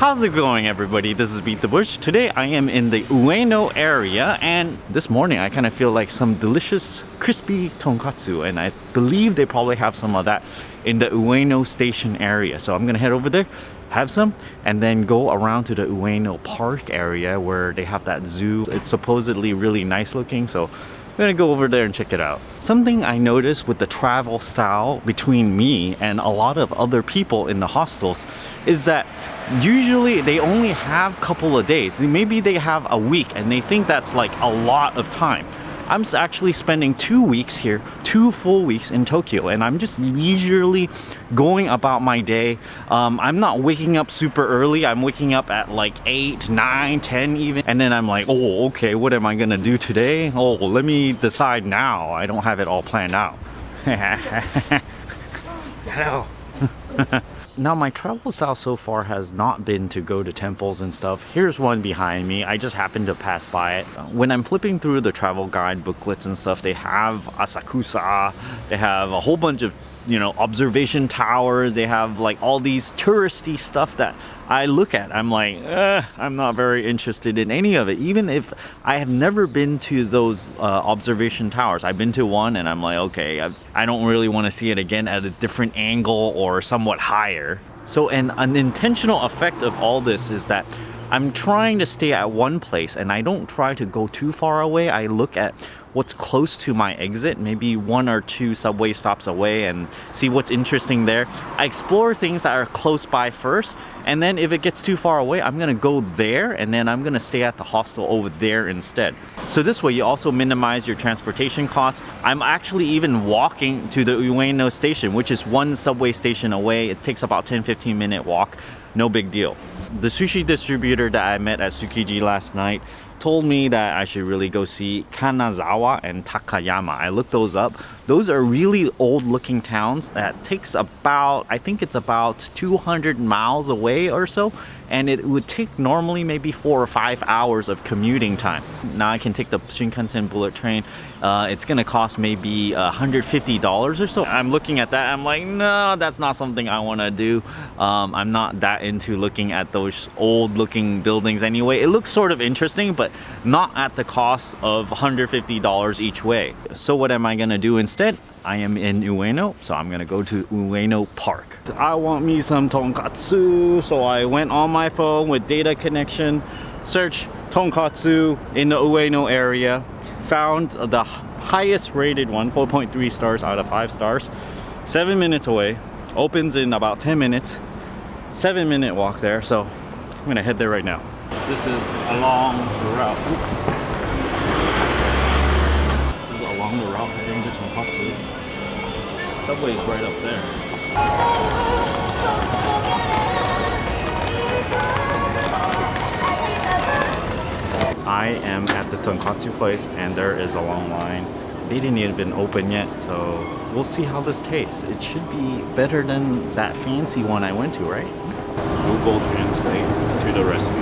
How's it going, everybody? This is BeatTheBush. Today I am in the Ueno area, and this morning I kind of feel like some delicious crispy tonkatsu, and I believe they probably have some of that in the Ueno station area. So I'm gonna head over there, have some, and then go around to the Ueno Park area where they have that zoo. It's supposedly really nice looking, so I'm gonna go over there and check it out. Something I noticed with the travel style between me and a lot of other people in the hostels is that usually they only have a couple of days. Maybe they have a week and they think that's like a lot of time. I'm actually spending 2 weeks here, 2 full weeks in Tokyo, and I'm just leisurely going about my day. I'm not waking up super early. I'm waking up at like 8, 9, 10 even. And then I'm like, oh, okay, what am I gonna do today? Oh, let me decide now. I don't have it all planned out. Hello. Now, my travel style so far has not been to go to temples and stuff. Here's one behind me. I just happened to pass by it. When I'm flipping through the travel guide booklets and stuff, they have Asakusa, they have a whole bunch of, you know, observation towers. They have like all these touristy stuff that I look at. I'm like, I'm not very interested in any of it. Even if I have never been to those observation towers. I've been to one and I'm like, okay, I don't really want to see it again at a different angle or somewhat higher. So an intentional effect of all this is that I'm trying to stay at one place and I don't try to go too far away. I look at what's close to my exit, maybe 1 or 2 subway stops away, and see what's interesting there. I explore things that are close by first, and then if it gets too far away, I'm gonna go there and then I'm gonna stay at the hostel over there instead. So this way you also minimize your transportation costs. I'm actually even walking to the Ueno station, which is 1 subway station away. It takes about 10-15 minute walk, no big deal. The sushi distributor that I met at Tsukiji last night told me that I should really go see Kanazawa and Takayama. I looked those up. Those are really old looking towns that takes about, I think it's about 200 miles away or so, and it would take normally maybe 4 or 5 hours of commuting time. Now I can take the Shinkansen bullet train. It's gonna cost maybe $150 or so. I'm looking at that, I'm like, no, that's not something I wanna do. I'm not that into looking at those old looking buildings anyway. It looks sort of interesting, but not at the cost of $150 each way. So what am I gonna do instead? I am in Ueno, so I'm gonna go to Ueno Park. I want me some tonkatsu, so I went on my phone with data connection, search tonkatsu in the Ueno area, found the highest rated one, 4.3 stars out of 5 stars, 7 minutes away, opens in about 10 minutes, 7-minute walk there, so I'm gonna head there right now. This is along the route. This is along the route heading to Tonkatsu. Subway's right up there. I am at the Tonkatsu place and there is a long line. They didn't even open yet, so we'll see how this tastes. It should be better than that fancy one I went to, right? Google Translate to the rescue.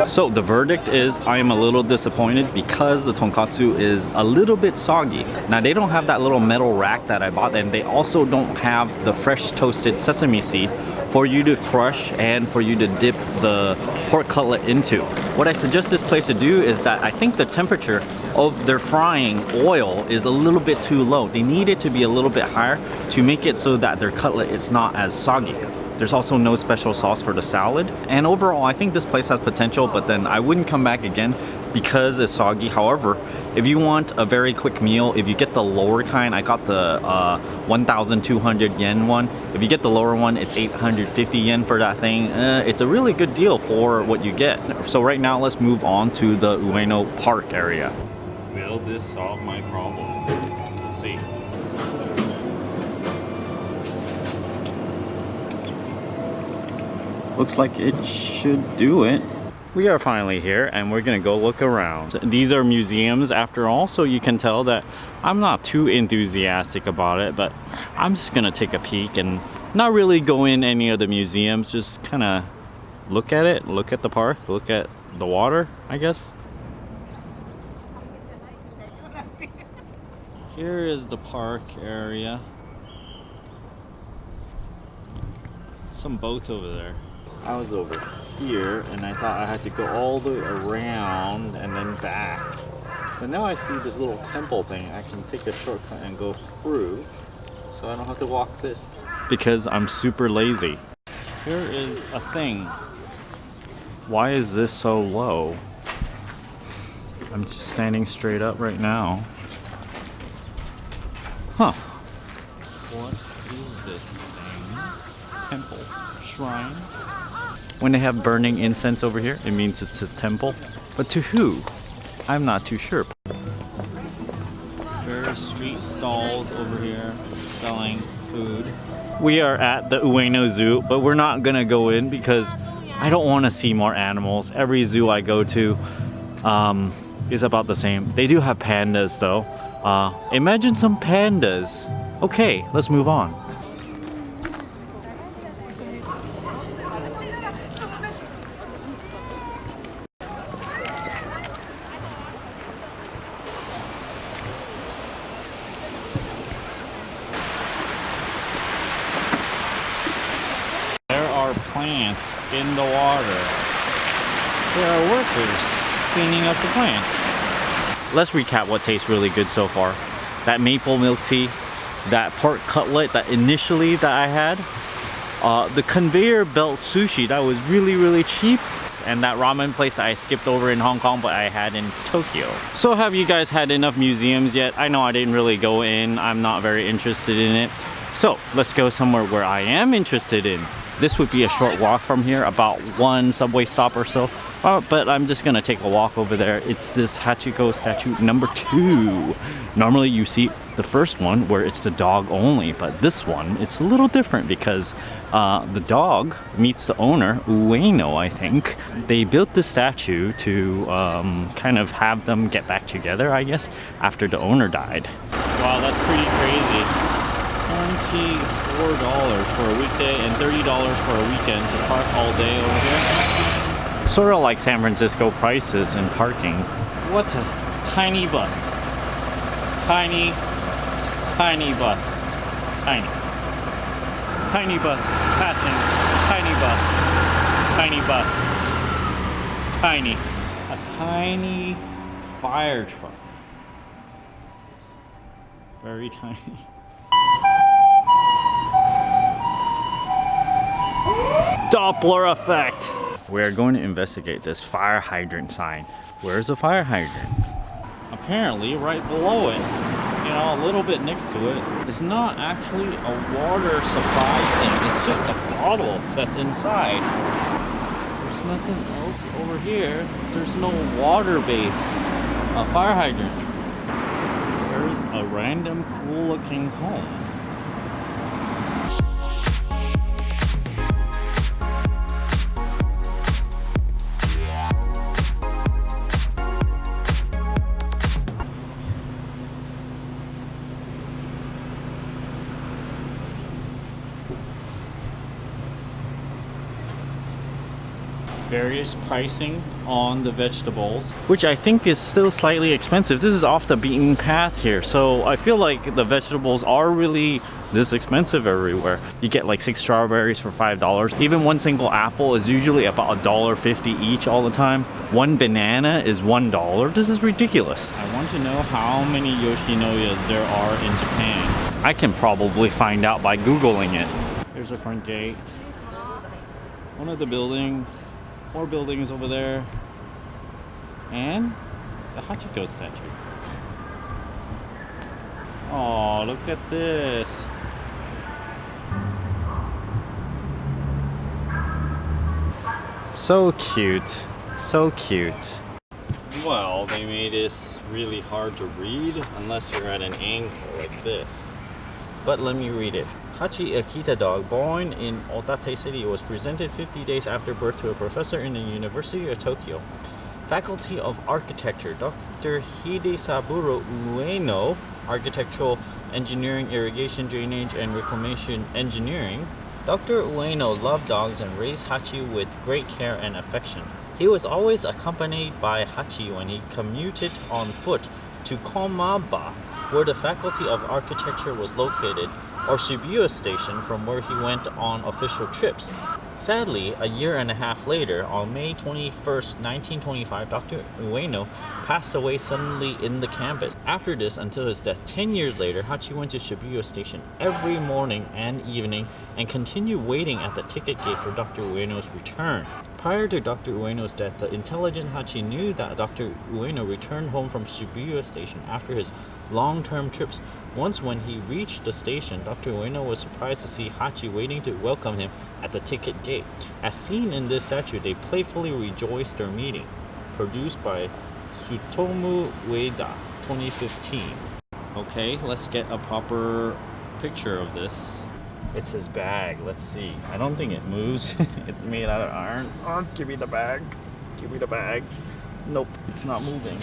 So the verdict is I am a little disappointed because the tonkatsu is a little bit soggy. Now they don't have that little metal rack that I bought, and they also don't have the fresh toasted sesame seed for you to crush and for you to dip the pork cutlet into. What I suggest this place to do is that I think the temperature of their frying oil is a little bit too low. They need it to be a little bit higher to make it so that their cutlet is not as soggy. There's also no special sauce for the salad. And overall, I think this place has potential, but then I wouldn't come back again because it's soggy. However, if you want a very quick meal, if you get the lower kind, I got the 1,200 yen one. If you get the lower one, it's 850 yen for that thing. It's a really good deal for what you get. So right now, let's move on to the Ueno Park area. Will this solve my problem? Let's see. Looks like it should do it. We are finally here and we're gonna go look around. These are museums after all, so you can tell that I'm not too enthusiastic about it, but I'm just gonna take a peek and not really go in any of the museums, just kind of look at it, look at the park, look at the water, I guess. Here is the park area. Some boats over there. I was over here and I thought I had to go all the way around and then back. But now I see this little temple thing. I can take a shortcut and go through, so I don't have to walk this. Because I'm super lazy. Here is a thing. Why is this so low? I'm just standing straight up right now. Huh. What is this thing? Temple. Shrine. When they have burning incense over here, it means it's a temple. But to who? I'm not too sure. Various street stalls over here selling food. We are at the Ueno Zoo, but we're not gonna go in because I don't want to see more animals. Every zoo I go to is about the same. They do have pandas though. Imagine some pandas. Okay, let's move on. Plants in the water. There are workers cleaning up the plants. Let's recap what tastes really good so far. That maple milk tea, that pork cutlet that initially that I had, the conveyor belt sushi that was really cheap, and that ramen place that I skipped over in Hong Kong but I had in Tokyo. So have you guys had enough museums yet? I know I didn't really go in. I'm not very interested in it. So let's go somewhere where I am interested in. This would be a short walk from here, about one subway stop or so. But I'm just gonna take a walk over there. It's this Hachiko Statue number 2. Normally you see the first one where it's the dog only, but this one, it's a little different because the dog meets the owner, Ueno, I think. They built the statue to kind of have them get back together, I guess, after the owner died. Wow, that's pretty crazy. $24 for a weekday and $30 for a weekend to park all day over here. Sort of like San Francisco prices in parking. What a tiny bus. Tiny bus. Tiny bus passing. Tiny bus. Tiny bus. Tiny. A tiny fire truck. Very tiny. Doppler effect. We're going to investigate this fire hydrant sign. Where's the fire hydrant? Apparently right below it, you know, a little bit next to it. It's not actually a water supply thing. It's just a bottle that's inside. There's nothing else over here. There's no water base. A fire hydrant. There's a random cool looking home. Various pricing on the vegetables, which I think is still slightly expensive. This is off the beaten path here, so I feel like the vegetables are really this expensive everywhere. You get like 6 strawberries for $5. Even one single apple is usually about $1.50 each all the time. One banana is $1. This is ridiculous. I want to know how many Yoshinoyas there are in Japan. I can probably find out by Googling it. Here's the front gate. One of the buildings. More buildings over there. And the Hachiko Statue. Oh, look at this. So cute. So cute. Well, they made this really hard to read unless you're at an angle like this. But let me read it. Hachi, a Kita dog born in Otate City, was presented 50 days after birth to a professor in the University of Tokyo. Faculty of Architecture, Dr. Hidesaburo Ueno, Architectural Engineering, Irrigation, Drainage, and Reclamation Engineering. Dr. Ueno loved dogs and raised Hachi with great care and affection. He was always accompanied by Hachi when he commuted on foot to Komaba, where the Faculty of Architecture was located, or Shibuya Station, from where he went on official trips. Sadly, a year and a half later, on May 21st, 1925, Dr. Ueno passed away suddenly in the campus. After this, until his death 10 years later, Hachi went to Shibuya Station every morning and evening and continued waiting at the ticket gate for Dr. Ueno's return. Prior to Dr. Ueno's death, the intelligent Hachi knew that Dr. Ueno returned home from Shibuya Station after his long-term trips. Once when he reached the station, Dr. Ueno was surprised to see Hachi waiting to welcome him at the ticket gate. As seen in this statue, they playfully rejoiced their meeting. Produced by Tsutomu Ueda, 2015. Okay, let's get a proper picture of this. It's his bag. Let's see. I don't think it moves. It's made out of iron. Oh, give me the bag. Give me the bag. Nope, it's not moving.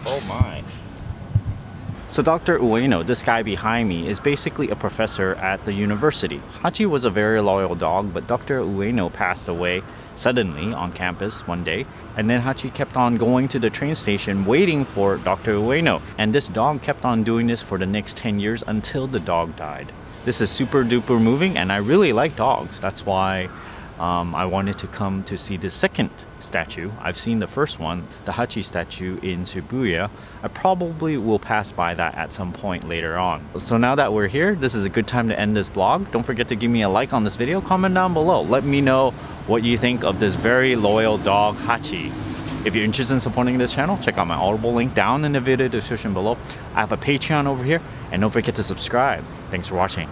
Oh my. So Dr. Ueno, this guy behind me, is basically a professor at the university. Hachi was a very loyal dog, but Dr. Ueno passed away suddenly on campus one day. And then Hachi kept on going to the train station waiting for Dr. Ueno. And this dog kept on doing this for the next 10 years until the dog died. This is super duper moving, and I really like dogs. That's why I wanted to come to see the second statue. I've seen the first one, the Hachi statue in Shibuya. I probably will pass by that at some point later on. So now that we're here, this is a good time to end this vlog. Don't forget to give me a like on this video, comment down below. Let me know what you think of this very loyal dog, Hachi. If you're interested in supporting this channel, check out my Audible link down in the video description below. I have a Patreon over here, and don't forget to subscribe. Thanks for watching.